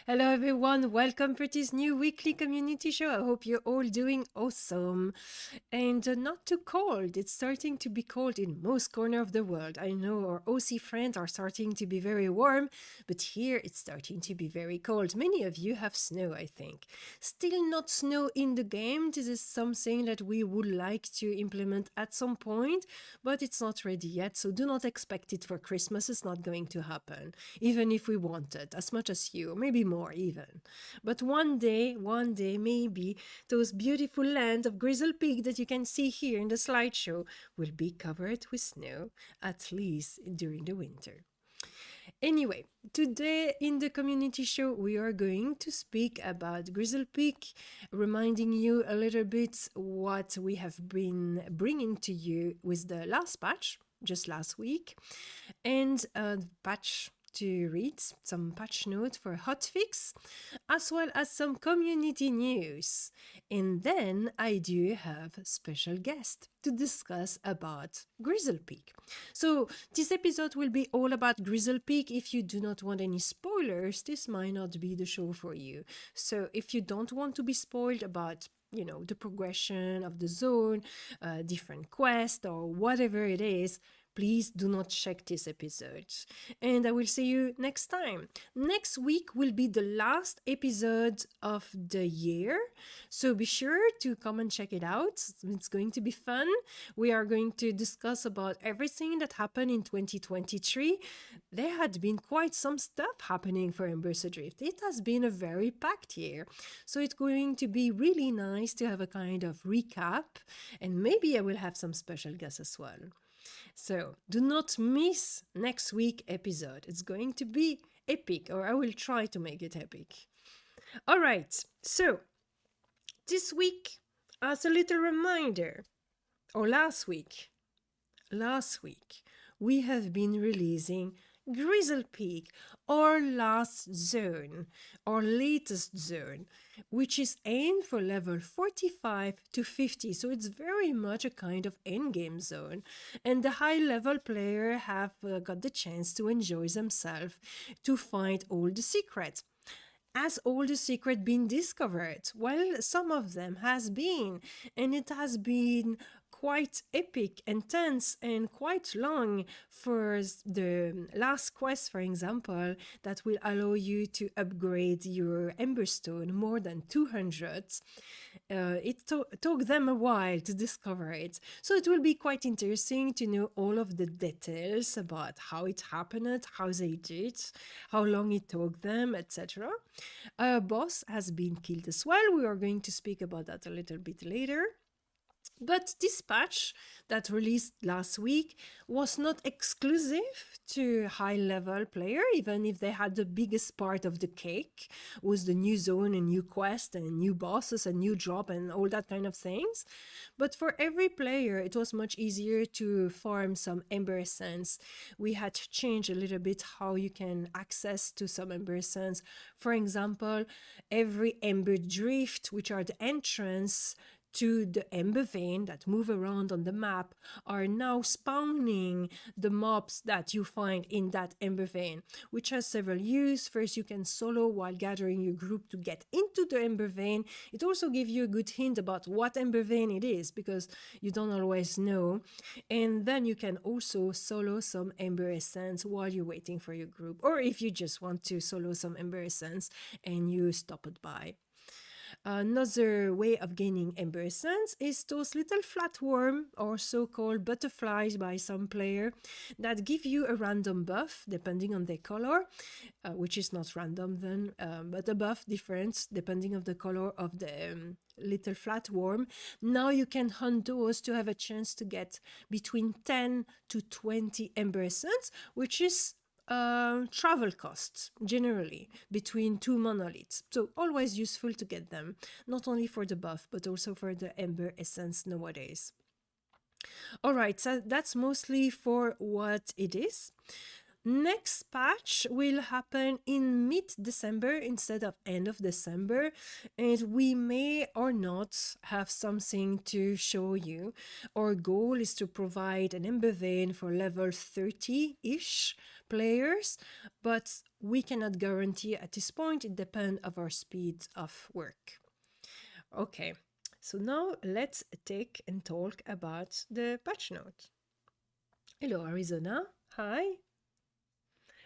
Hello everyone, welcome for this new weekly community show. I hope you're all doing awesome and not too cold. It's starting to be cold in most corner of the world. I know our OC friends are starting to be very warm, but here it's starting to be very cold. Many of you have snow, I think. Still not snow in the game. This is something that we would like to implement at some point, but it's not ready yet, so do not expect it for Christmas. It's not going to happen, even if we want it as much as you, maybe more even. But one day, maybe those beautiful land of Grizzle Peak that you can see here in the slideshow will be covered with snow, at least during the winter. Anyway, today in the community show, we are going to speak about Grizzle Peak, reminding you a little bit what we have been bringing to you with the last patch, just last week, and a patch to read, some patch notes for hotfix, as well as some community news. And then I do have a special guest to discuss about Grizzle Peak. So this episode will be all about Grizzle Peak. If you do not want any spoilers, this might not be the show for you. So if you don't want to be spoiled about the progression of the zone, different quest or whatever it is, please do not check this episode. And I will see you next time. Next week will be the last episode of the year, so be sure to come and check it out. It's going to be fun. We are going to discuss about everything that happened in 2023. There had been quite some stuff happening for Embers Adrift. It has been a very packed year, so it's going to be really nice to have a kind of recap, and maybe I will have some special guests as well. So do not miss next week episode. It's going to be epic, or I will try to make it epic. All right. So this week, as a little reminder, or last week, we have been releasing Grizzle Peak, our last zone, our latest zone, which is aimed for level 45 to 50. So it's very much a kind of endgame zone. And the high level player have got the chance to enjoy themselves, to find all the secrets. Has all the secret been discovered? Well, some of them has been, and it has been quite epic and tense and quite long for the last quest, for example, that will allow you to upgrade your Emberstone more than 200. It took them a while to discover it. So it will be quite interesting to know all of the details about how it happened, how they did, how long it took them, etc. A boss has been killed as well. We are going to speak about that a little bit later. But this patch that released last week was not exclusive to high-level player, even if they had the biggest part of the cake with the new zone and new quest and new bosses and new drop and all that kind of things. But for every player, it was much easier to farm some Ember Essence. We had to change a little bit how you can access to some Ember Essence. For example, every Ember Drift, which are the entrance to the Ember Vein that move around on the map, are now spawning the mobs that you find in that Ember Vein, which has several uses. First, you can solo while gathering your group to get into the Ember Vein. It also gives you a good hint about what Ember Vein it is, because you don't always know. And then you can also solo some Ember Essence while you're waiting for your group, or if you just want to solo some Ember Essence and you stop it by. Another way of gaining Ember Essence is those little flatworm, or so-called butterflies by some player, that give you a random buff depending on their color, which is not random then, but a buff difference depending on the color of the little flatworm. Now you can hunt those to have a chance to get between 10 to 20 Ember Essence, which is travel costs generally between two monoliths. So always useful to get them, not only for the buff, but also for the Ember Essence nowadays. All right, so that's mostly for what it is. Next patch will happen in mid-December instead of end of December, and we may or not have something to show you. Our goal is to provide an Ember Vein for level 30-ish players, but we cannot guarantee at this point. It depends of our speed of work. Okay, so now let's take and talk about the patch note. Hello, Arizona. Hi.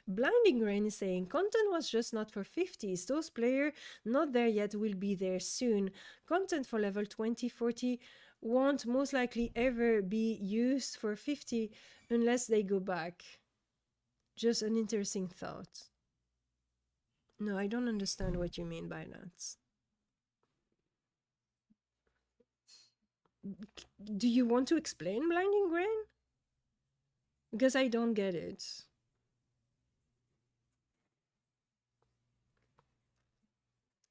Blinding Rain is saying content was just not for 50s. Those players not there yet will be there soon. Content for level 20, 40 won't most likely ever be used for 50 unless they go back. Just an interesting thought. No, I don't understand what you mean by that. Do you want to explain Blinding Rain? Because I don't get it.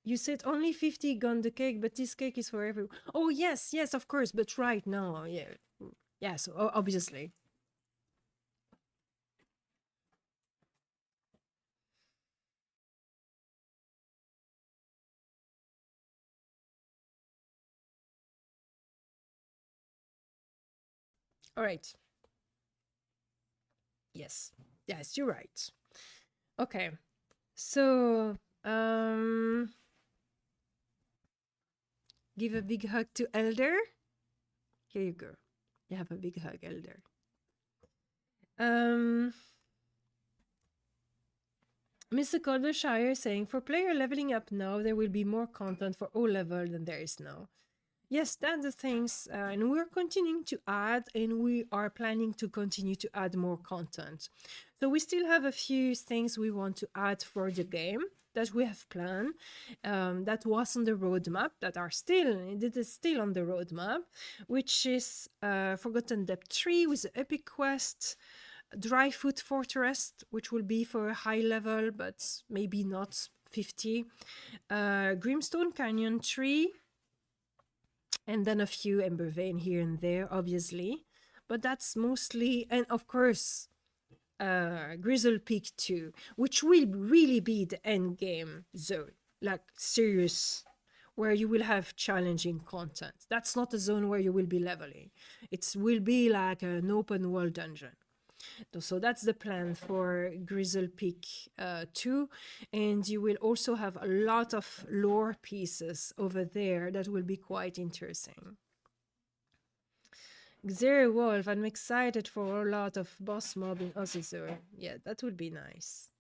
You said only 50 got the cake, but this cake is for everyone. Oh, yes, yes, of course, but right now, yeah. Yes, obviously. All right. Yes. Yes, you're right. Okay. So, give a big hug to Elder. Here you go. You have a big hug, Elder. Mr. Caldershire saying, for player leveling up now, there will be more content for O level than there is now. Yes, that's the things, and we're continuing to add, and we are planning to continue to add more content. So we still have a few things we want to add for the game that we have planned, that was on the roadmap, that is still on the roadmap, which is Forgotten Depth 3 with the Epic Quest, Dryfoot Fortress, which will be for a high level, but maybe not 50, Grimstone Canyon 3, and then a few Ember Vein here and there, obviously. But that's mostly, and of course, Grizzle Peak 2, which will really be the end game zone, like serious, where you will have challenging content. That's not a zone where you will be leveling. It will be like an open world dungeon. So that's the plan for Grizzle Peak 2. And you will also have a lot of lore pieces over there that will be quite interesting. Xer Wolf, I'm excited for a lot of boss mob in Ossizor. Yeah, that would be nice.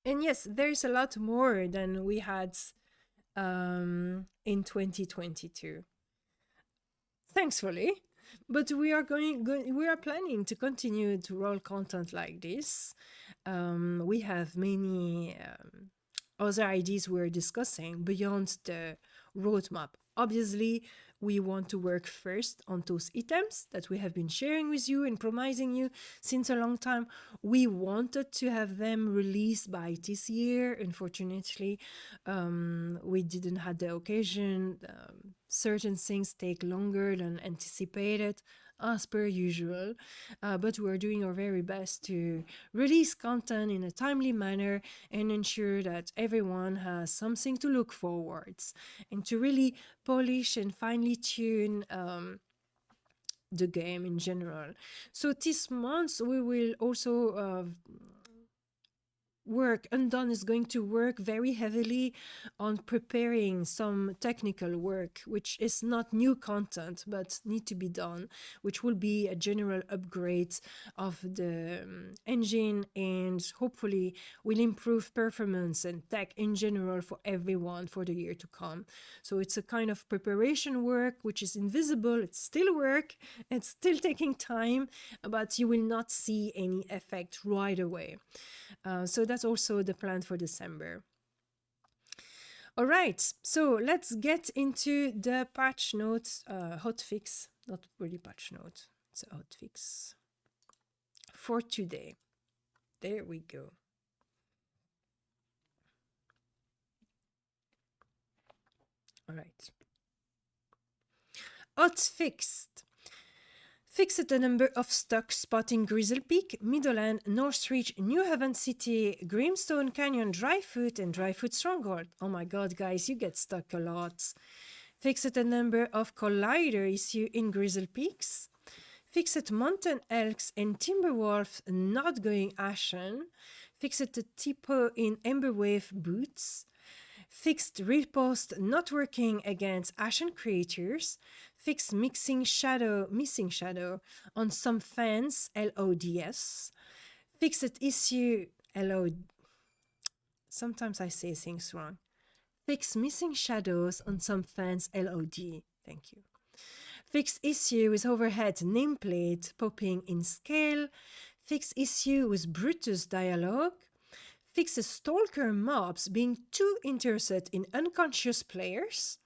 And yes, there's a lot more than we had in 2022. Thankfully. But we are planning to continue to roll content like this. We have many other ideas we're discussing beyond the roadmap. Obviously, we want to work first on those items that we have been sharing with you and promising you since a long time. We wanted to have them released by this year. Unfortunately, we didn't have the occasion. Certain things take longer than anticipated, as per usual, but we're doing our very best to release content in a timely manner and ensure that everyone has something to look forwards and to really polish and finely tune the game in general. So this month we will also Undone is going to work very heavily on preparing some technical work, which is not new content, but need to be done, which will be a general upgrade of the engine and hopefully will improve performance and tech in general for everyone for the year to come. So it's a kind of preparation work, which is invisible. It's still work. It's still taking time, but you will not see any effect right away. So that's also the plan for December. All right, so let's get into the patch notes, hotfix, not really patch note, it's a hotfix for today. There we go. All right. Hotfixed. Fixed the number of stuck spotting Grizzle Peak, Middleland, Northreach, New Haven City, Grimstone Canyon, Dryfoot, and Dryfoot Stronghold. Oh my god, guys, you get stuck a lot. Fixed the number of Collider issue in Grizzle Peaks. Fixed mountain elks and timber wolves not going ashen. Fixed the tipo in Emberwave boots. Fixed riposte not working against ashen creatures. Fixed missing shadow on some fans, LODS. Fixed issue, LO. Sometimes I say things wrong. Fixed missing shadows on some fans, LOD. Thank you. Fixed issue with overhead nameplate popping in scale. Fixed issue with Brutus dialogue. Fixed stalker mobs being too interested in unconscious players.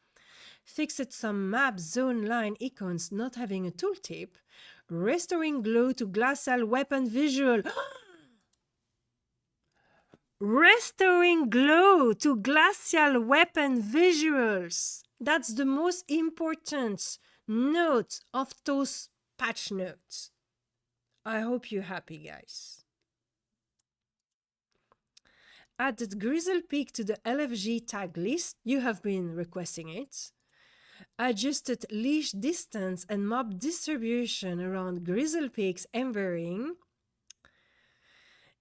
Fixed some map zone line icons not having a tooltip. Restoring glow to glacial weapon visual. Restoring glow to glacial weapon visuals. That's the most important note of those patch notes. I hope you're happy, guys. Added Grizzle Peak to the LFG tag list. You have been requesting it. Adjusted leash distance and mob distribution around Grizzle Peak's embering.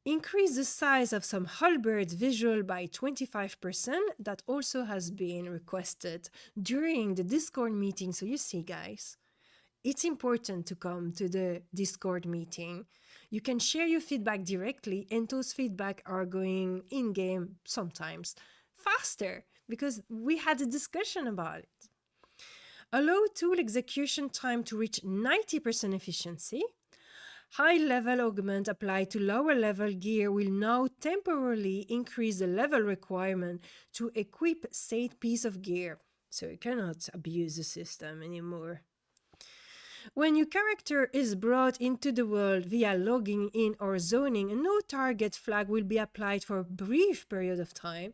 Increase the size of some halberd visual by 25%. That also has been requested during the Discord meeting. So you see, guys, it's important to come to the Discord meeting. You can share your feedback directly, and those feedback are going in-game sometimes faster because we had a discussion about it. Allow tool execution time to reach 90% efficiency. High level augment applied to lower level gear will now temporarily increase the level requirement to equip said piece of gear, so you cannot abuse the system anymore. When your character is brought into the world via logging in or zoning, a no target flag will be applied for a brief period of time.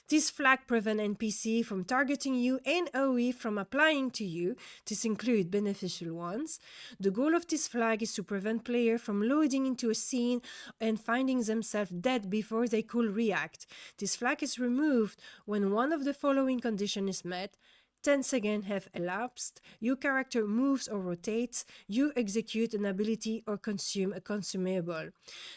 This flag prevents NPC from targeting you and AoE from applying to you. This includes beneficial ones. The goal of this flag is to prevent players from loading into a scene and finding themselves dead before they could react. This flag is removed when one of the following conditions is met. 10 seconds have elapsed, your character moves or rotates, you execute an ability or consume a consumable.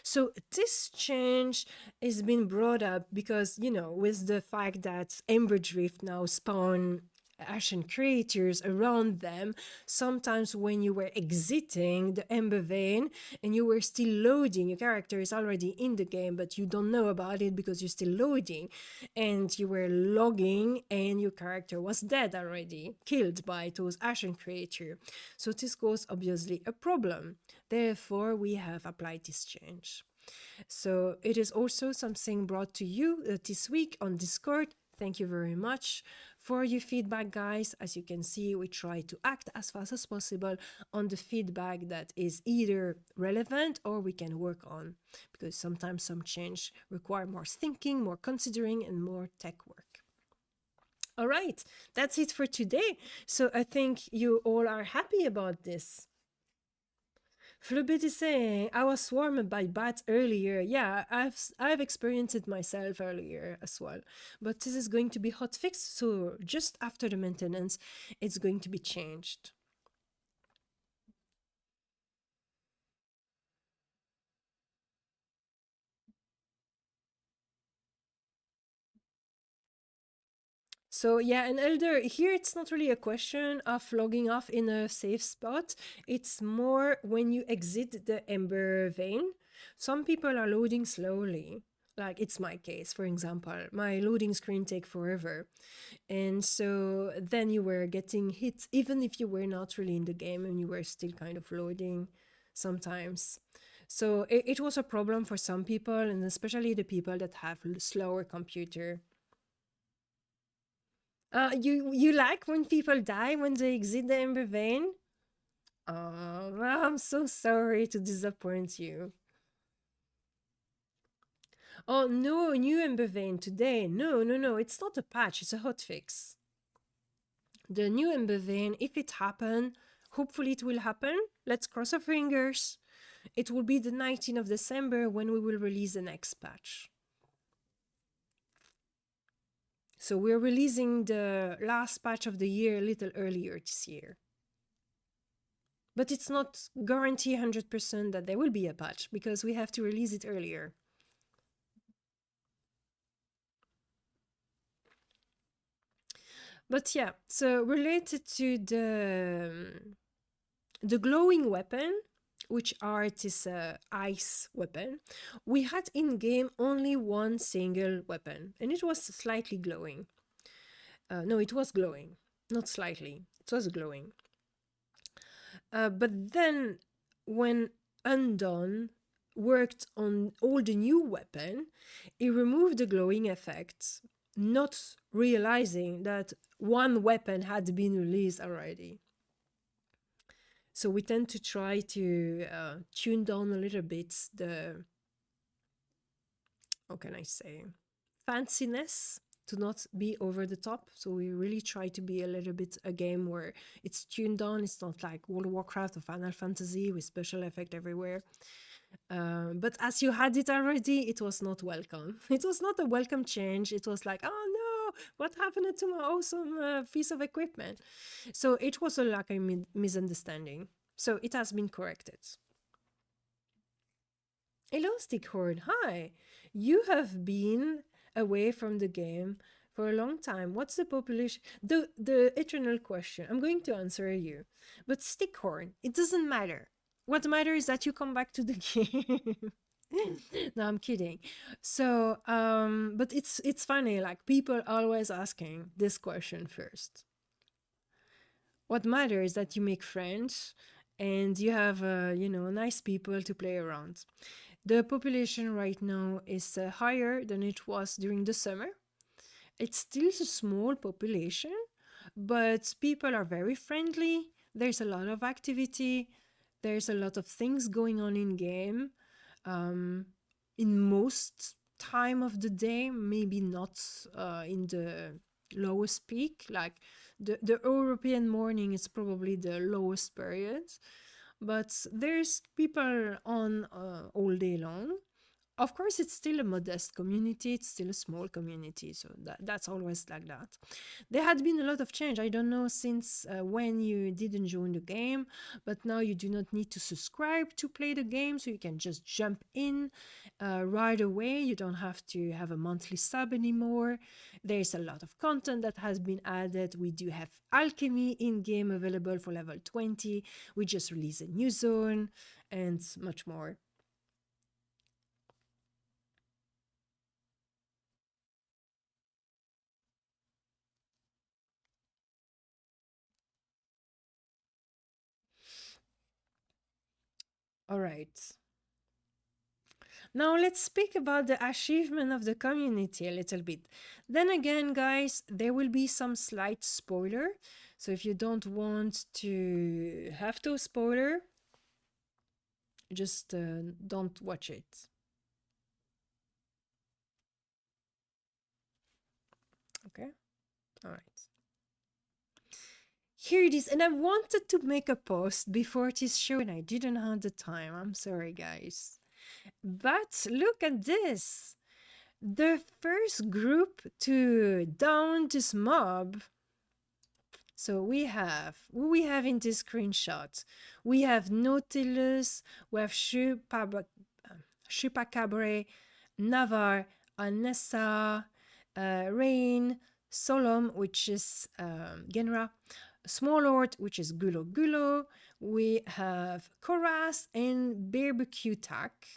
So this change has been brought up because, with the fact that Embers Adrift now spawn ashen creatures around them, sometimes when you were exiting the Ember Vein and you were still loading, your character is already in the game, but you don't know about it because you're still loading, and you were logging and your character was dead already, killed by those ashen creatures. So this caused obviously a problem. Therefore, we have applied this change. So it is also something brought to you this week on Discord. Thank you very much for your feedback, guys. As you can see, we try to act as fast as possible on the feedback that is either relevant or we can work on, because sometimes some change require more thinking, more considering, and more tech work. All right, that's it for today. So I think you all are happy about this. Flubit is saying, I was swarmed by bats earlier. Yeah, I've experienced it myself earlier as well. But this is going to be hotfixed, so just after the maintenance, it's going to be changed. So yeah, and Elder, here it's not really a question of logging off in a safe spot. It's more when you exit the Ember Vein. Some people are loading slowly. Like it's my case, for example. My loading screen take forever. And so then you were getting hit, even if you were not really in the game and you were still kind of loading sometimes. So it was a problem for some people, and especially the people that have slower computer. You like when people die when they exit the Ember Vein? Oh, I'm so sorry to disappoint you. Oh no, new Ember Vein today. No, it's not a patch, it's a hotfix. The new Ember Vein, if it happen, hopefully it will happen. Let's cross our fingers. It will be the 19th of December when we will release the next patch. So we're releasing the last patch of the year a little earlier this year. But it's not guarantee 100% that there will be a patch because we have to release it earlier. But yeah, so related to the glowing weapon, which are this ice weapon, we had in game only one single weapon, and it was slightly glowing. No, it was glowing, not slightly. It was glowing. But then, when Undone worked on all the new weapon, he removed the glowing effect, not realizing that one weapon had been released already. So we tend to try to tune down a little bit the, how can I say, fanciness, to not be over the top. So we really try to be a little bit a game where it's tuned down. It's not like World of Warcraft or Final Fantasy with special effect everywhere. But as you had it already, it was not welcome. It was not a welcome change. It was like, oh no, what happened to my awesome piece of equipment? So it was like a misunderstanding. So it has been corrected. Hello, Stickhorn. Hi. You have been away from the game for a long time. What's the population? The eternal question. I'm going to answer you. But Stickhorn, it doesn't matter. What matters is that you come back to the game. No, I'm kidding. So, but it's funny, like people always asking this question first. What matters is that you make friends and you have nice people to play around. The population right now is higher than it was during the summer. It's still a small population, but people are very friendly. There's a lot of activity. There's a lot of things going on in game. In most time of the day, maybe not in the lowest peak. Like the European morning is probably the lowest period, but there's people on all day long. Of course, it's still a modest community, it's still a small community, so that's always like that. There had been a lot of change. I don't know since when you didn't join the game, but now you do not need to subscribe to play the game, so you can just jump in right away. You don't have to have a monthly sub anymore. There's a lot of content that has been added. We do have alchemy in game available for level 20. We just released a new zone and much more. All right. Now let's speak about the achievement of the community a little bit. Then again, guys, there will be some slight spoiler. So if you don't want to have to spoiler, just don't watch it. Okay? All right. Here it is. And I wanted to make a post before this show and I didn't have the time. I'm sorry, guys. But look at this. The first group to down this mob. So we have who we have in this screenshot. We have Nautilus, we have Chupacabre, Navar, Anessa, Rain, Solom, which is Genrah, Small Lord, which is Gulo Gulo. We have Koras and Barbecue Tack.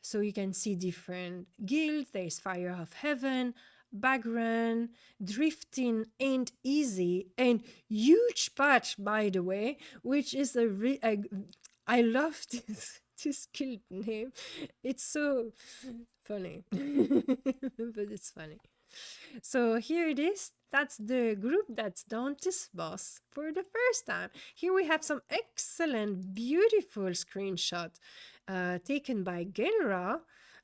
So you can see different guilds. There's Fire of Heaven, Bagrun, Drifting Ain't Easy, and huge patch, by the way, which is I love this guild name. It's so funny, but it's funny. So here it is. That's the group that's down this boss for the first time. Here we have some excellent, beautiful screenshot taken by Genrah.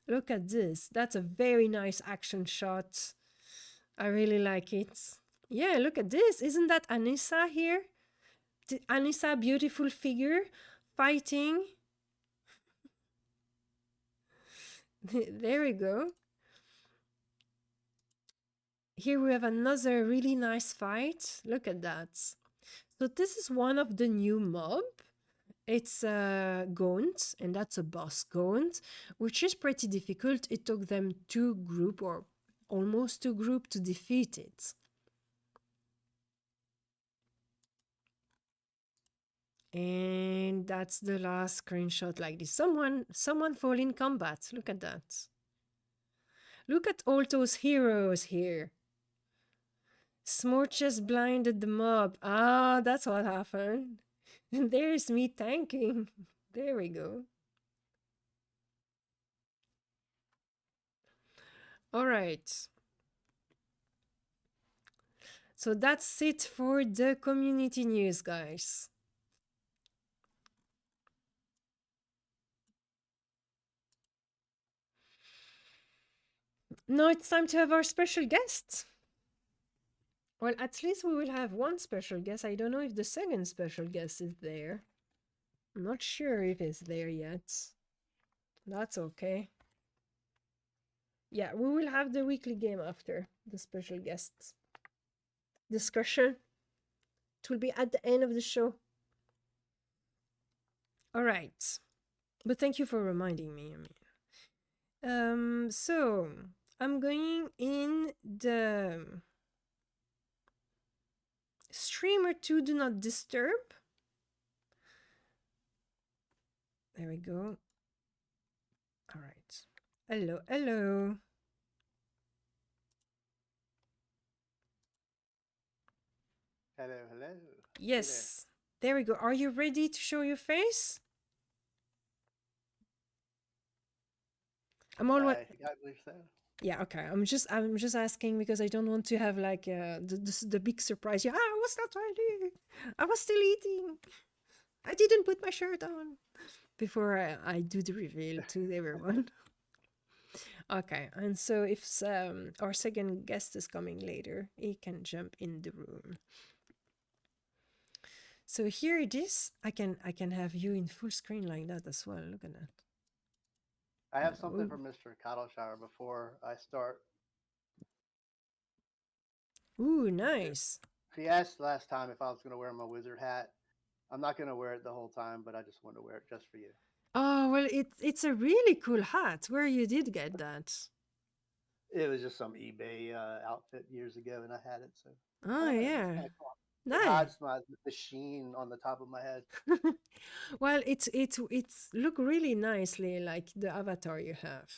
Look at this. That's a very nice action shot. I really like it. Yeah, look at this. Isn't that Anissa here? Anissa, beautiful figure, fighting. There we go. Here we have another really nice fight. Look at that. So this is one of the new mob. It's a Gaunt, and that's a boss Gaunt, which is pretty difficult. It took them two group or almost two group to defeat it. And that's the last screenshot like this. Someone fall in combat. Look at that. Look at all those heroes here. Smorches blinded the mob. Ah, that's what happened. And there's me tanking. There we go. All right. So that's it for the community news, guys. Now it's time to have our special guest. Well, at least we will have one special guest. I don't know if the second special guest is there. I'm not sure if it's there yet. That's okay. Yeah, we will have the weekly game after the special guests discussion. It will be at the end of the show. All right. But thank you for reminding me. So I'm going in the streamer to do not disturb. There we go. All right. Hello, hello. Hello, hello. Yes. There we go. Are you ready to show your face? I'm always I believe so. yeah, okay. I'm just asking because I don't want to have like the big surprise. Yeah, I was not ready. I was still eating. I didn't put my shirt on before I do the reveal to everyone. Okay, and so if our second guest is coming later, he can jump in the room. So here it is. I can have you in full screen like that as well. Look at that. I have something Oh, for Mr. Cottleshire before I start. ooh, nice. He asked last time if I was going to wear my wizard hat. I'm not going to wear it the whole time, but I just want to wear it just for you. Oh well, it's a really cool hat. Where you did get that? It was just some eBay outfit years ago, and I had it, so Oh it's yeah, kind of cool. It nice. hides the sheen on the top of my head. Well, it's look really nicely like the avatar you have.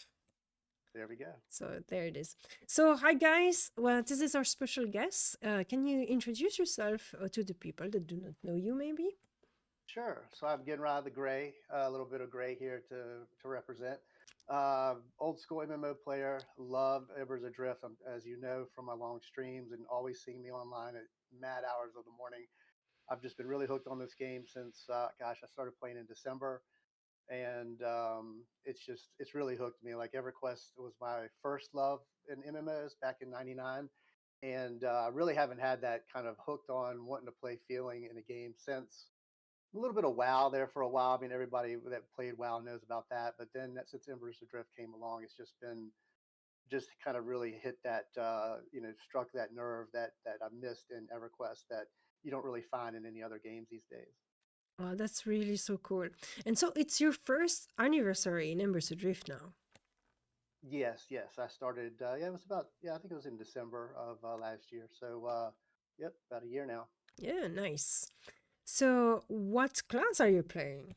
There we go. So there it is. So hi guys. Well, this is our special guest. Can you introduce yourself to the people that do not know you, maybe? Sure. So I'm Genrah the Gray, a little bit of gray here to represent. Old school MMO player, love Embers Adrift, as you know from my long streams and always seeing me online at mad hours of the morning. I've just been really hooked on this game since, gosh, I started playing in December, and it's really hooked me. Like EverQuest was my first love in MMOs back in '99, and I really haven't had that kind of hooked on wanting to play feeling in a game since a little bit of WoW there for a while. I mean, everybody that played WoW knows about that. But then since Embers Adrift came along, it's just been just kind of really hit that struck that nerve that I missed in EverQuest that you don't really find in any other games these days. Oh, that's really so cool. And so it's your first anniversary in Embers Adrift now. Yes, yes, I started. Yeah, it was about I think it was in December of last year. So yep, about a year now. Yeah, nice. So what class are you playing?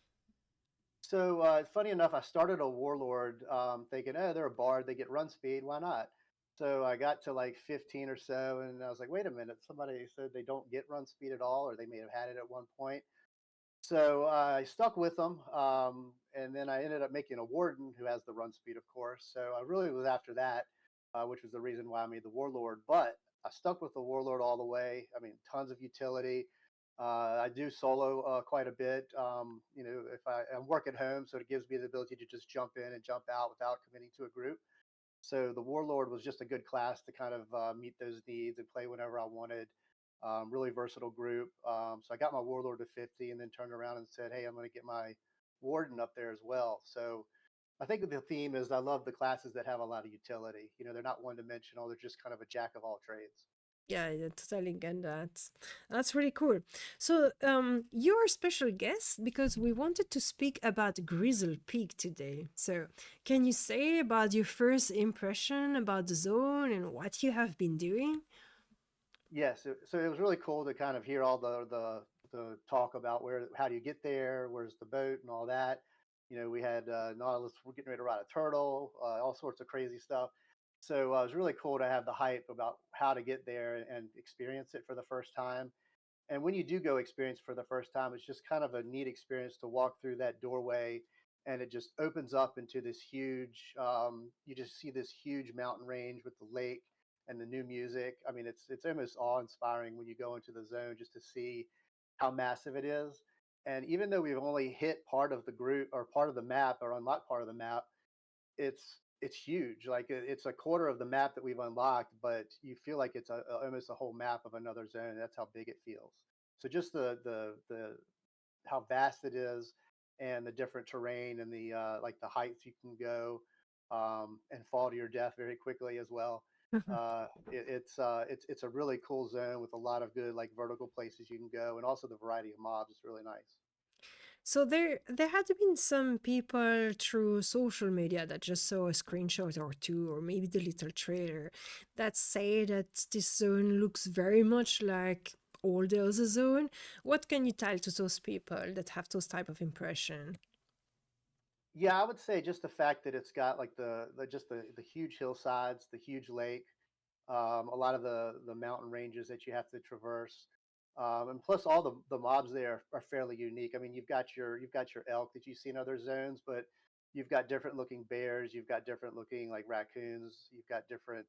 So funny enough, I started a warlord thinking, oh, they're a bard, they get run speed, why not? So I got to like 15 or so, and I was like, wait a minute, somebody said they don't get run speed at all, or they may have had it at one point. So I stuck with them, and then I ended up making a warden who has the run speed, of course. So I really was after that, which was the reason why I made the warlord. But I stuck with the warlord all the way. I mean, tons of utility. I do solo quite a bit. If I work at home, so it gives me the ability to just jump in and jump out without committing to a group. So the warlord was just a good class to kind of meet those needs and play whenever I wanted. Really versatile group. So I got my warlord to 50, and then turned around and said, "Hey, I'm going to get my warden up there as well." So I think the theme is I love the classes that have a lot of utility. They're not one dimensional. They're just kind of a jack of all trades. Yeah, I totally get that. That's really cool. So, you're a special guest because we wanted to speak about Grizzle Peak today. So, can you say about your first impression about the zone and what you have been doing? Yes, so it was really cool to kind of hear all the talk about where how do you get there, where's the boat, and all that. You know, we had Nautilus, we're getting ready to ride a turtle, all sorts of crazy stuff. So it was really cool to have the hype about how to get there and experience it for the first time. And when you do go experience for the first time, it's just kind of a neat experience to walk through that doorway, and it just opens up into this huge. You just see this huge mountain range with the lake and the new music. I mean, it's almost awe inspiring when you go into the zone just to see how massive it is. And even though we've only hit part of the group or part of the map or unlocked part of the map, it's huge. Like it's a quarter of the map that we've unlocked, but you feel like it's almost a whole map of another zone. That's how big it feels. So just the how vast it is, and the different terrain and the like the heights you can go, and fall to your death very quickly as well. It's a really cool zone with a lot of good like vertical places you can go, and also the variety of mobs is really nice. So there had been some people through social media that just saw a screenshot or two, or maybe the little trailer, that say that this zone looks very much like all the other zone. What can you tell to those people that have those type of impression? Yeah, I would say just the fact that it's got like the huge hillsides, the huge lake, a lot of the mountain ranges that you have to traverse, and plus all the mobs there are fairly unique. I mean, you've got your elk that you see in other zones, but you've got different looking bears, you've got different looking like raccoons, you've got different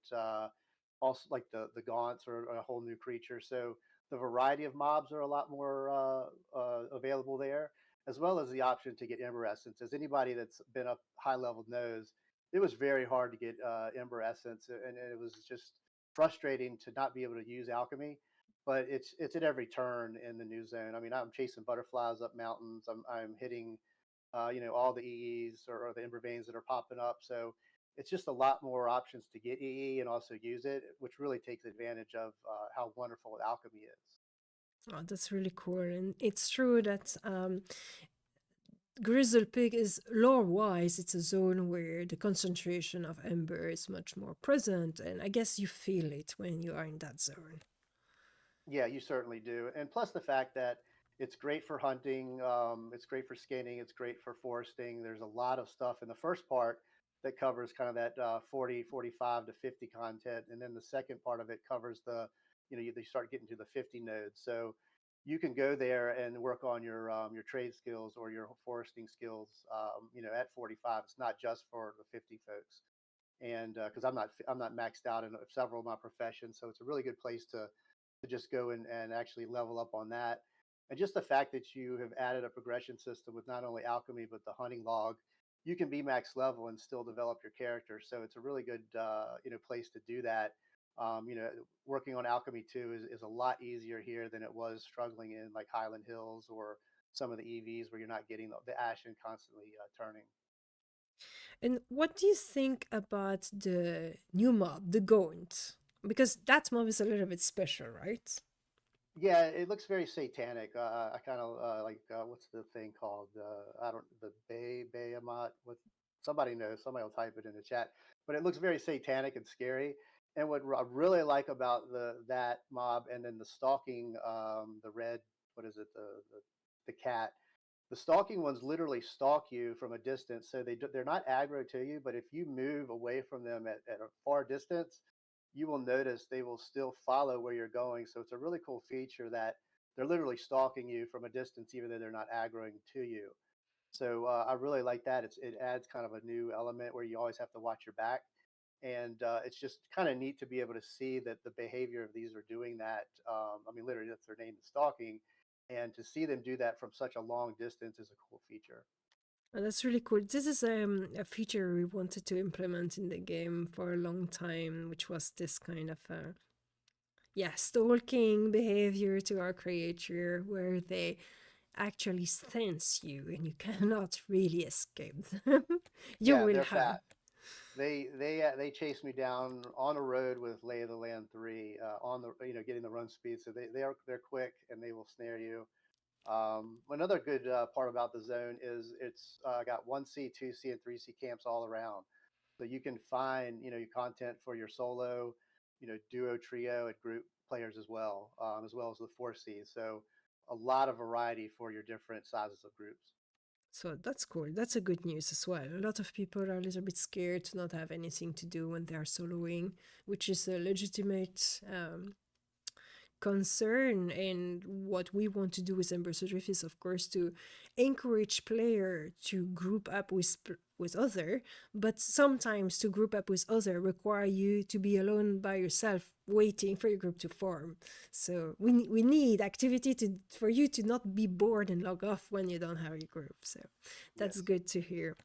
also like the gaunts are a whole new creature. So the variety of mobs are a lot more available there, as well as the option to get Ember Essence. As anybody that's been up high level knows, it was very hard to get Ember Essence, and it was just frustrating to not be able to use alchemy. But it's at every turn in the new zone. I mean, I'm chasing butterflies up mountains. I'm hitting, all the EEs or the Ember veins that are popping up. So it's just a lot more options to get EE and also use it, which really takes advantage of how wonderful alchemy is. Oh, that's really cool. And it's true that Grizzle Peak is lore wise, it's a zone where the concentration of ember is much more present, and I guess you feel it when you are in that zone. Yeah, you certainly do. And plus the fact that it's great for hunting, it's great for skinning, it's great for foresting. There's a lot of stuff in the first part that covers kind of that 40, 45 to 50 content. And then the second part of it covers you start getting to the 50 nodes. So you can go there and work on your trade skills or your foresting skills, at 45. It's not just for the 50 folks. And because I'm not maxed out in several of my professions, so it's a really good place to just go and actually level up on that. And just the fact that you have added a progression system with not only alchemy but the hunting log, you can be max level and still develop your character. So it's a really good place to do that. Working on alchemy too is a lot easier here than it was struggling in like Highland Hills or some of the EVs where you're not getting the ashen constantly turning. And what do you think about the new mob, the Gaunt? Because that mob is a little bit special, right? Yeah, it looks very satanic. I kind of like what's the thing called? I don't the Bayamat. What somebody knows? Somebody will type it in the chat. But it looks very satanic and scary. And what I really like about that mob, and then the stalking, the red, what is it? The cat. The stalking ones literally stalk you from a distance, so they're not aggro to you. But if you move away from them at a far distance, you will notice they will still follow where you're going. So it's a really cool feature that they're literally stalking you from a distance, even though they're not aggroing to you. So I really like that. It adds kind of a new element where you always have to watch your back, and it's just kind of neat to be able to see that the behavior of these are doing that. I mean, literally, that's their name is stalking, and to see them do that from such a long distance is a cool feature. And that's really cool. This is a feature we wanted to implement in the game for a long time, which was this kind of yeah, stalking behavior to our creature where they actually sense you and you cannot really escape them. You Yeah, will they're have. fast. They chased me down on the road with Lay of the Land 3 on the getting the run speed. So they're quick and they will snare you. Another good part about the zone is it's got 1C, 2C, and 3C camps all around. So you can find your content for your solo, duo, trio, and group players as well as the 4C. So a lot of variety for your different sizes of groups. So that's cool. That's a good news as well. A lot of people are a little bit scared to not have anything to do when they are soloing, which is a legitimate concern. And what we want to do with Embers Adrift is, of course, to encourage player to group up with other, but sometimes to group up with other require you to be alone by yourself waiting for your group to form. So we need activity to for you to not be bored and log off when you don't have your group. So that's Yes. good to hear.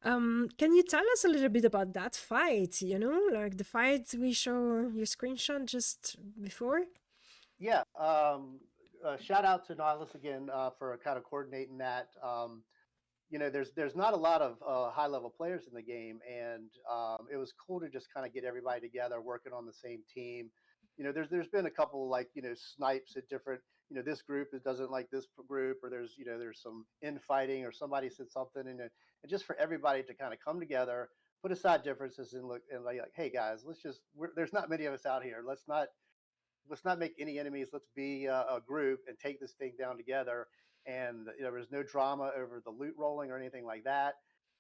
Can you tell us a little bit about that fight? You know, like the fight we show your screenshot just before? Yeah. Shout out to Nautilus again for kind of coordinating that. There's not a lot of high level players in the game, and it was cool to just kind of get everybody together working on the same team. There's been a couple like snipes at different. This group doesn't like this group, or there's some infighting, or somebody said something, and just for everybody to kind of come together, put aside differences, and look and like, hey guys, there's not many of us out here. Let's not make any enemies. Let's be a group and take this thing down together. And there was no drama over the loot rolling or anything like that.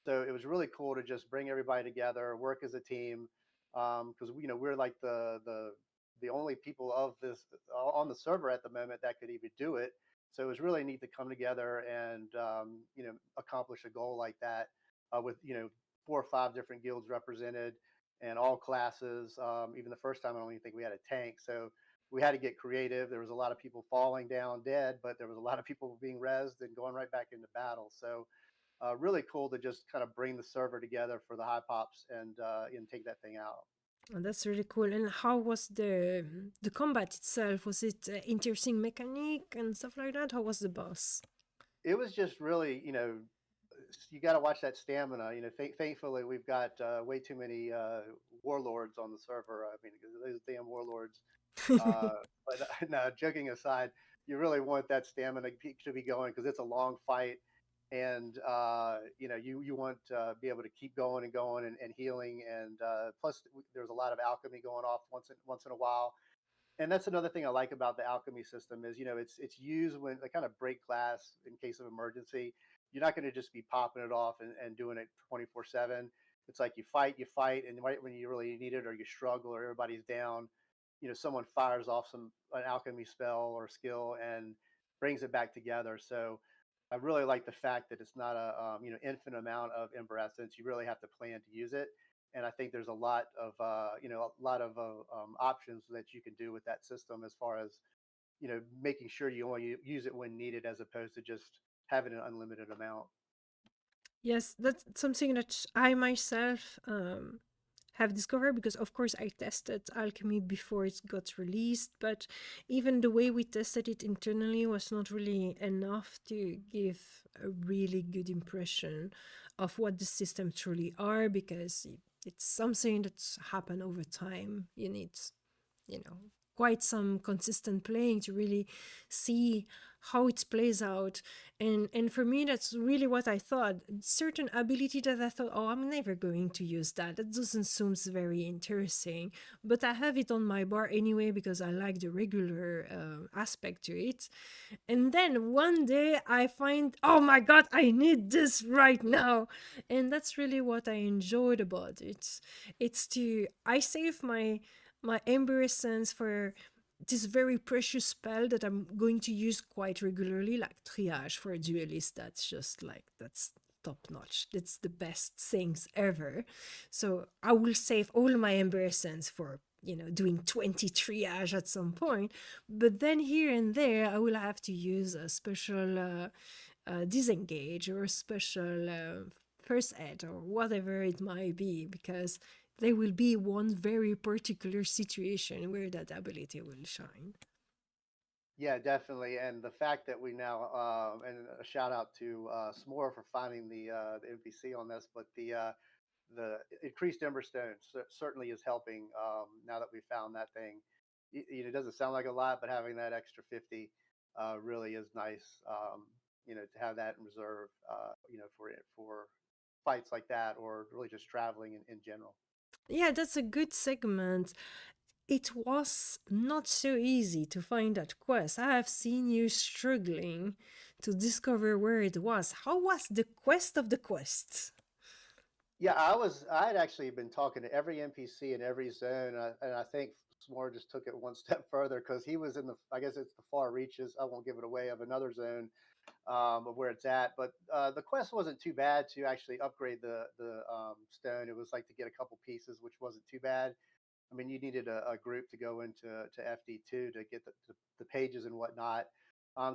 So it was really cool to just bring everybody together, work as a team, because we're like the only people of this on the server at the moment that could even do it. So it was really neat to come together and accomplish a goal like that with 4 or 5 different guilds represented and all classes. Even the first time, I don't even think we had a tank. So we had to get creative. There was a lot of people falling down dead, but there was a lot of people being rezzed and going right back into battle. So really cool to just kind of bring the server together for the high pops and take that thing out. Oh, that's really cool. And how was the combat itself? Was it interesting mechanic and stuff like that? How was the boss? It was just really, you got to watch that stamina. Thankfully, we've got way too many warlords on the server. I mean, those damn warlords. Uh, but no, joking aside, you really want that stamina to be going because it's a long fight, and you want to be able to keep going and going and healing, and plus there's a lot of alchemy going off once in a while. And that's another thing I like about the alchemy system is it's used when they kind of break glass in case of emergency. You're not going to just be popping it off and doing it 24/7. It's like you fight, and right when you really need it or you struggle or everybody's down, someone fires off an alchemy spell or skill and brings it back together. So I really like the fact that it's not a infinite amount of ember essence. You really have to plan to use it, and I think there's a lot of options that you can do with that system as far as making sure you only use it when needed as opposed to just having an unlimited amount. Yes, that's something that I myself have discovered because, of course, I tested alchemy before it got released, but even the way we tested it internally was not really enough to give a really good impression of what the systems truly are because it's something that's happened over time. You need quite some consistent playing to really see how it plays out. And for me that's really what I thought. Certain ability that I thought, oh, I'm never going to use that, that doesn't seem very interesting, but I have it on my bar anyway because I like the regular aspect to it. And then one day I find, oh my god, I need this right now. And that's really what I enjoyed about it. It's to I save my Ember Essence for this very precious spell that I'm going to use quite regularly, like Triage for a duelist. That's just like, that's top notch. That's the best things ever. So I will save all my Ember Essence for, doing 20 triage at some point. But then here and there, I will have to use a special disengage or a special first aid or whatever it might be because there will be one very particular situation where that ability will shine. Yeah, definitely. And the fact that we now, and a shout out to S'more for finding the NPC on this, but the increased Emberstone certainly is helping. Now that we found that thing, it doesn't sound like a lot, but having that extra 50 really is nice. To have that in reserve, for fights like that, or really just traveling in general. Yeah, that's a good segment. It was not so easy to find that quest. I have seen you struggling to discover where it was. How was the quest of the quests? Yeah, I had actually been talking to every NPC in every zone, and I think S'more just took it one step further because he was in the, I guess it's the far reaches. I won't give it away, of another zone, of where it's at. But the quest wasn't too bad to actually upgrade the stone. It was like to get a couple pieces, which wasn't too bad. I mean, you needed a group to go into FD2 to get the pages and whatnot.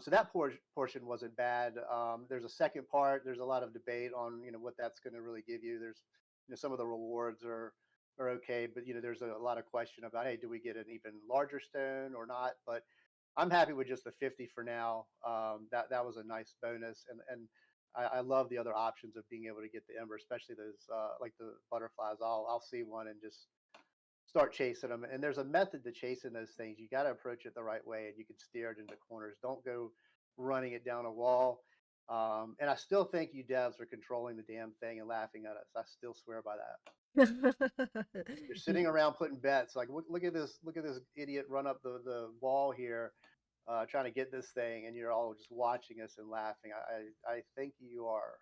So that portion wasn't bad. There's a second part. There's a lot of debate on what that's going to really give you. There's some of the rewards are okay, but there's a lot of question about, hey, do we get an even larger stone or not? But I'm happy with just the 50 for now. That was a nice bonus, and I love the other options of being able to get the ember, especially those like the butterflies. I'll see one and just start chasing them. And there's a method to chasing those things. You got to approach it the right way, and you can steer it into corners. Don't go running it down a wall. And I still think you devs are controlling the damn thing and laughing at us. I still swear by that. You're sitting around putting bets like, look at this, idiot run up the wall here, trying to get this thing, and you're all just watching us and laughing. I think you are.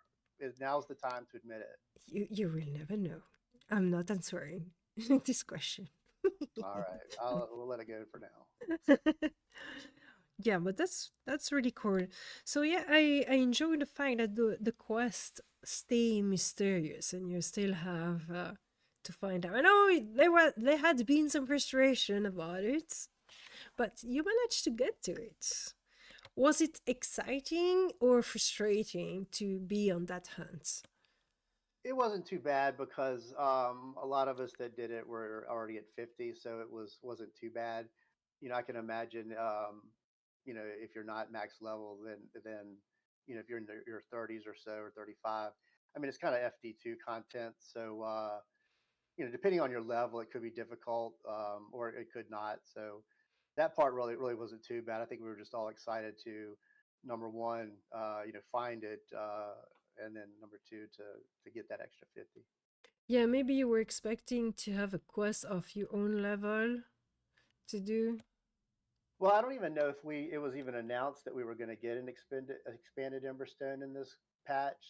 Now's the time to admit it. You will never know. I'm not answering this question. All right, we'll let it go for now. Yeah, but that's really cool. So yeah, I enjoy the fact that the quest stay mysterious and you still have to find out. I know there had been some frustration about it, but you managed to get to it. Was it exciting or frustrating to be on that hunt? It wasn't too bad because a lot of us that did it were already at 50, so wasn't too bad. I can imagine, if you're not max level, then if you're in your 30s or so, or 35. I mean, it's kind of FD2 content, so depending on your level, it could be difficult, or it could not. So that part really wasn't too bad. I think we were just all excited to, number one, find it, and then number two, to get that extra 50. Yeah, maybe you were expecting to have a quest of your own level to do. Well, I don't even know if it was even announced that we were going to get an expanded Emberstone in this patch.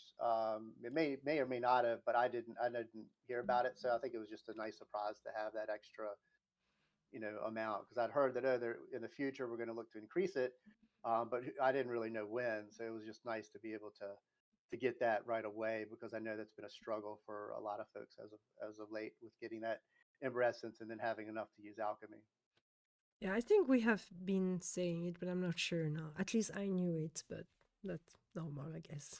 It may or may not have, but I didn't hear about it. So I think it was just a nice surprise to have that extra amount, because I'd heard that, in the future we're going to look to increase it, but I didn't really know when. So it was just nice to be able to get that right away, because I know that's been a struggle for a lot of folks as of late, with getting that Ember Essence and then having enough to use alchemy. Yeah, I think we have been saying it, but I'm not sure now. At least I knew it, but that's normal, I guess.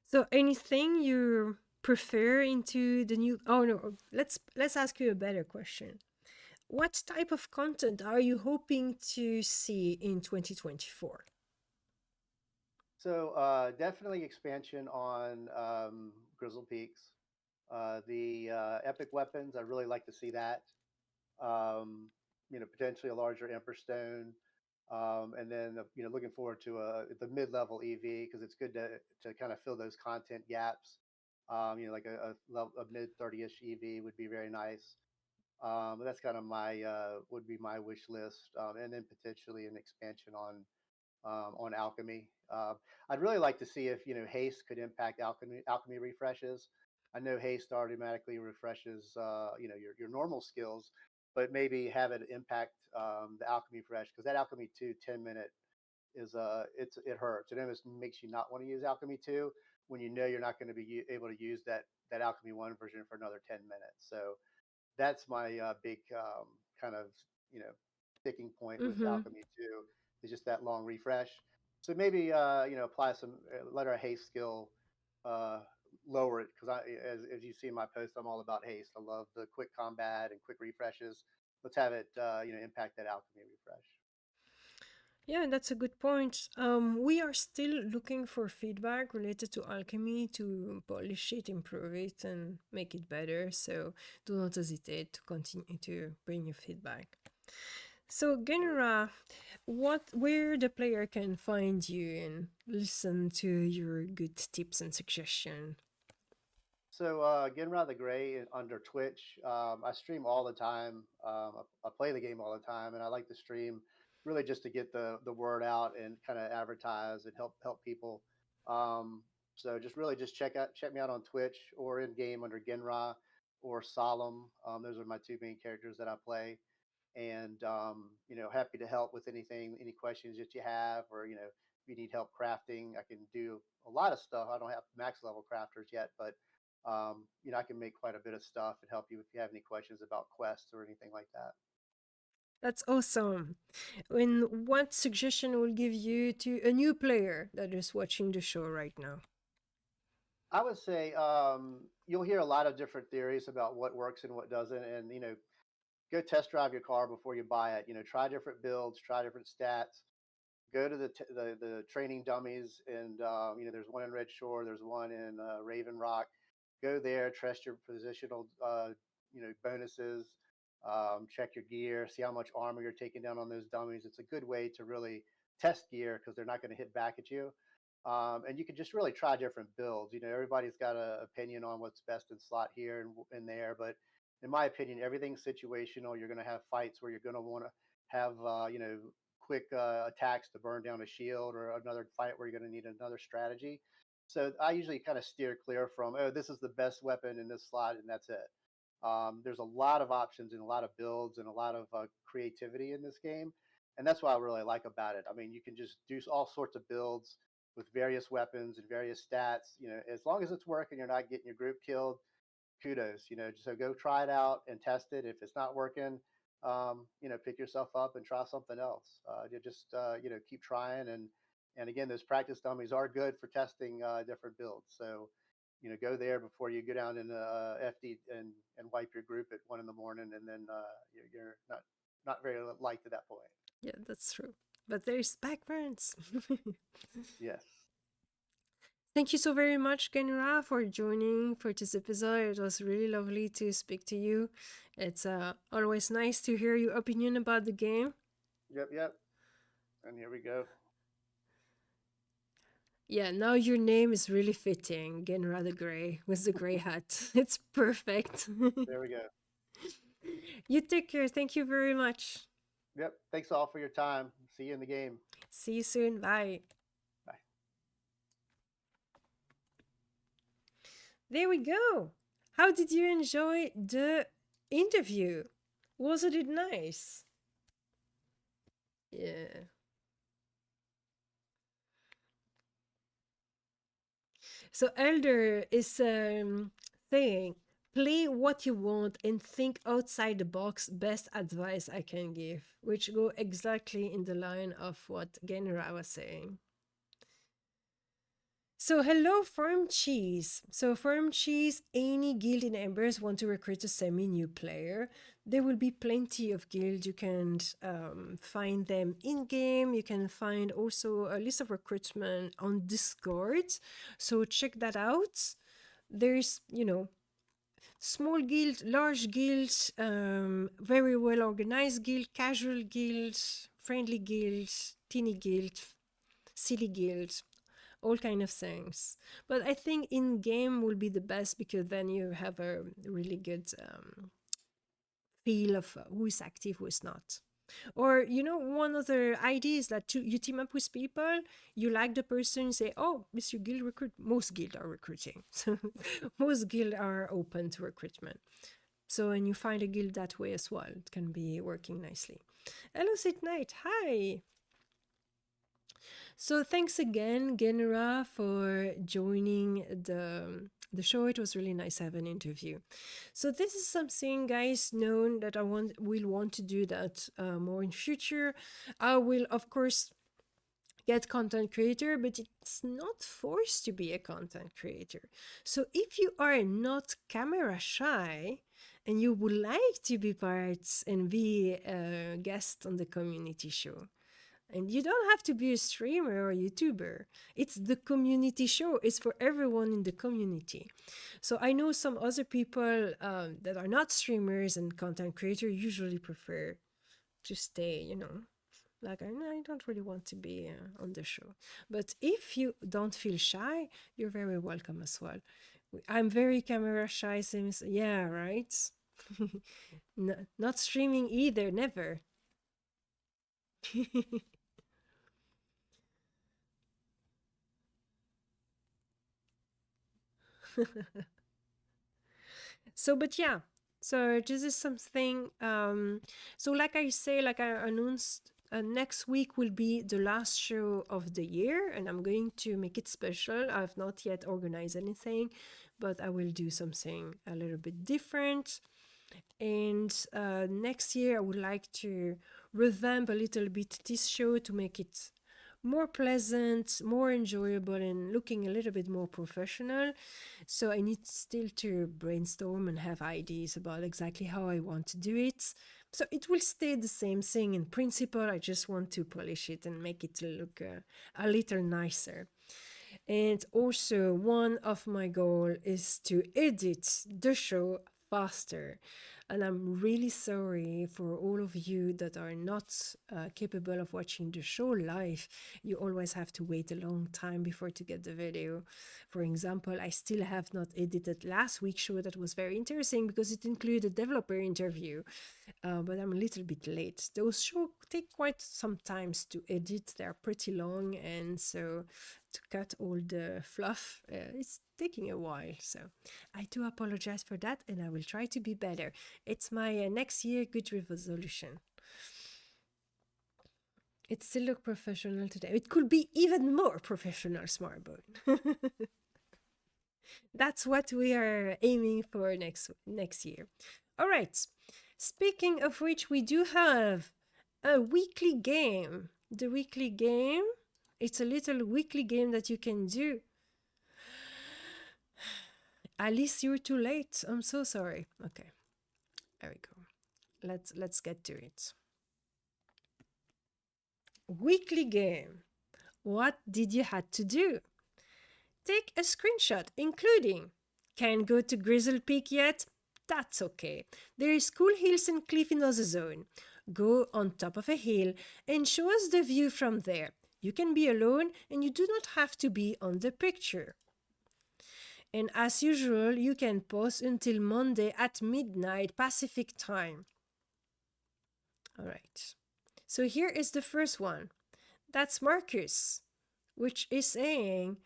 So, anything you prefer into the new? Oh no, let's ask you a better question. What type of content are you hoping to see in 2024? So definitely expansion on Grizzle Peaks. The epic weapons, I really like to see that. Potentially a larger Emperor Stone, and then looking forward to the mid-level EV, because it's good to kind of fill those content gaps. Like a mid 30ish EV would be very nice. But that's kind of my would be my wish list, and then potentially an expansion on alchemy. I'd really like to see if haste could impact alchemy refreshes. I know haste automatically refreshes your normal skills, but maybe have it impact the alchemy fresh, because that alchemy 2 10-minute is it hurts. It almost makes you not want to use alchemy 2 when you're not going to be able to use that alchemy 1 version for another 10 minutes. So that's my big kind of you know sticking point with Mm-hmm. alchemy 2, is just that long refresh. So maybe apply some let our haste skill uh, lower it, because as you see in my post, I'm all about haste. I love the quick combat and quick refreshes. Let's have it impact that alchemy refresh. Yeah, that's a good point. We are still looking for feedback related to alchemy to polish it, improve it, and make it better. So do not hesitate to continue to bring your feedback. So, Genra, where the player can find you and listen to your good tips and suggestion? So, Genrah the Gray under Twitch. I stream all the time. I play the game all the time, and I like to stream really just to get the word out and kind of advertise and help people. Um, so, just check me out on Twitch or in game under Genrah or Solemn. Those are my two main characters that I play, and happy to help with anything, any questions that you have, or if you need help crafting, I can do a lot of stuff. I don't have max level crafters yet, but I can make quite a bit of stuff and help you if you have any questions about quests or anything like that. That's awesome. And what suggestion will give you to a new player that is watching the show right now? I would say you'll hear a lot of different theories about what works and what doesn't, and go test drive your car before you buy it. Try different builds, try different stats. Go to the training dummies, and there's one in Red Shore, there's one in Raven Rock. Go there, test your positional bonuses, check your gear, see how much armor you're taking down on those dummies. It's a good way to really test gear because they're not going to hit back at you. And you can just really try different builds. Everybody's got an opinion on what's best in slot here and there, but in my opinion, everything's situational. You're going to have fights where you're going to want to have quick attacks to burn down a shield, or another fight where you're going to need another strategy. So I usually kind of steer clear from, oh, this is the best weapon in this slot, and that's it. There's a lot of options and a lot of builds and a lot of creativity in this game, and that's what I really like about it. I mean, you can just do all sorts of builds with various weapons and various stats. As long as it's working, you're not getting your group killed. Kudos. So go try it out and test it. If it's not working, pick yourself up and try something else. You just keep trying, and again, those practice dummies are good for testing different builds. So go there before you go down in FD and wipe your group at 1 in the morning, and then you're not very liked at that point. Yeah, that's true. But there's backburns. Yes. Thank you so very much, Genra, for joining for this episode. It was really lovely to speak to you. It's always nice to hear your opinion about the game. Yep. Yep. And here we go. Yeah, now your name is really fitting, Genra the Grey, with the grey hat. It's perfect. There we go. You take care. Thank you very much. Yep. Thanks all for your time. See you in the game. See you soon. Bye. Bye. There we go. How did you enjoy the interview? Wasn't it nice? Yeah. So Elder is saying, play what you want and think outside the box. Best advice I can give, which go exactly in the line of what Genra was saying. So hello, Farm Cheese. So Farm Cheese, any guild in Embers want to recruit a semi-new player. There will be plenty of guilds. You can find them in-game. You can find also a list of recruitment on Discord. So check that out. There's, small guild, large guild, very well organized guild, casual guild, friendly guild, teeny guild, silly guild, all kind of things. But I think in game will be the best because then you have a really good feel of who is active, who is not. Or one other idea is that you team up with people, you like the person, you say, "Oh, Mr. Guild recruit." Most guild are recruiting, so most guild are open to recruitment. So and you find a guild that way as well. It can be working nicely. Hello, Sit Night. Hi. So thanks again, Genera, for joining the show. It was really nice to have an interview. So this is something, guys, known that will want to do that more in future. I will, of course, get content creator, but it's not forced to be a content creator. So if you are not camera shy and you would like to be part and be a guest on the community show, And you don't have to be a streamer or a YouTuber. It's the community show. It's for everyone in the community. So I know some other people that are not streamers and content creators usually prefer to stay, like I don't really want to be on the show. But if you don't feel shy, you're very welcome as well. I'm very camera shy since, yeah, right? Not streaming either, never. So, but yeah, so this is something. So, like I say, like I announced, next week will be the last show of the year, and I'm going to make it special. I've not yet organized anything, but I will do something a little bit different. And next year, I would like to revamp a little bit this show to make it more pleasant, more enjoyable, and looking a little bit more professional. So I need still to brainstorm and have ideas about exactly how I want to do it. So it will stay the same thing in principle. I just want to polish it and make it look a little nicer. And also, one of my goal is to edit the show faster. And I'm really sorry for all of you that are not capable of watching the show live. You always have to wait a long time before to get the video. For example, I still have not edited last week's show that was very interesting because it included a developer interview. But I'm a little bit late. Those shows take quite some times to edit. They're pretty long, and so to cut all the fluff, it's taking a while. So I do apologize for that, and I will try to be better. It's my next year good resolution. It still look professional today. It could be even more professional, Smartbone. That's what we are aiming for next year. All right. Speaking of which, we do have a weekly game. The weekly game, it's a little weekly game that you can do. Alice, you're too late. I'm so sorry. Okay, there we go. Let's get to it. Weekly game. What did you had to do? Take a screenshot, including can't go to Grizzle Peak yet? That's okay. There is cool hills and cliff in other zone. Go on top of a hill and show us the view from there. You can be alone and you do not have to be on the picture. And as usual, you can pause until Monday at midnight Pacific time. All right. So here is the first one. That's Marcus, which is saying,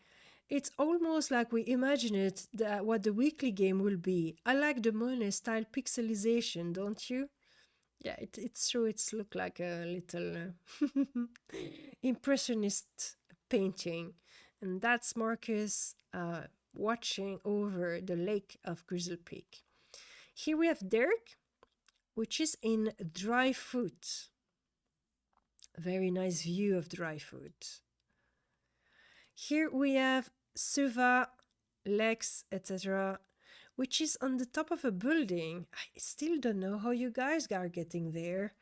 it's almost like we imagined what the weekly game will be. I like the Monet style pixelization, don't you? Yeah, it's true. It's look like a little impressionist painting. And that's Marcus watching over the lake of Grizzle Peak. Here we have Derek, which is in dry foot. A very nice view of dry foot. Here we have Suva, Lex, etc., which is on the top of a building. I still don't know how you guys are getting there.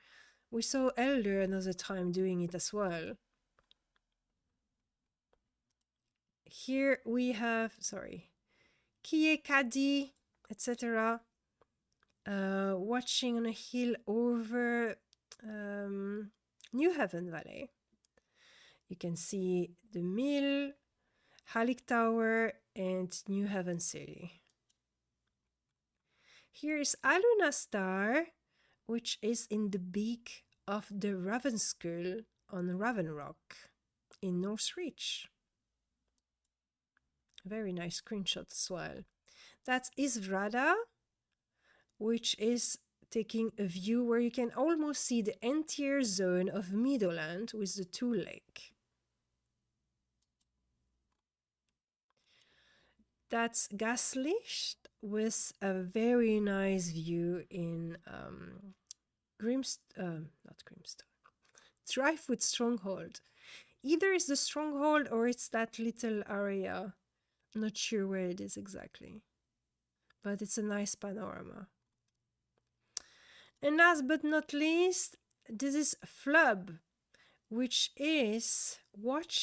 We saw Elder another time doing it as well. Here we have, sorry, Kie Kadi, etc., watching on a hill over New Haven Valley. You can see the mill, Halleck Tower, and New Haven City. Here is Aluna Star, which is in the beak of the Raven Skull on Raven Rock in Northreach. Very nice screenshot as well. That's Isvrada, which is taking a view where you can almost see the entire zone of Meadowland with the two lake. That's Gaslicht with a very nice view in not Grimstone, Dryfoot Stronghold. Either it's the stronghold or it's that little area. Not sure where it is exactly, but it's a nice panorama. And last but not least, this is Flub, which is watch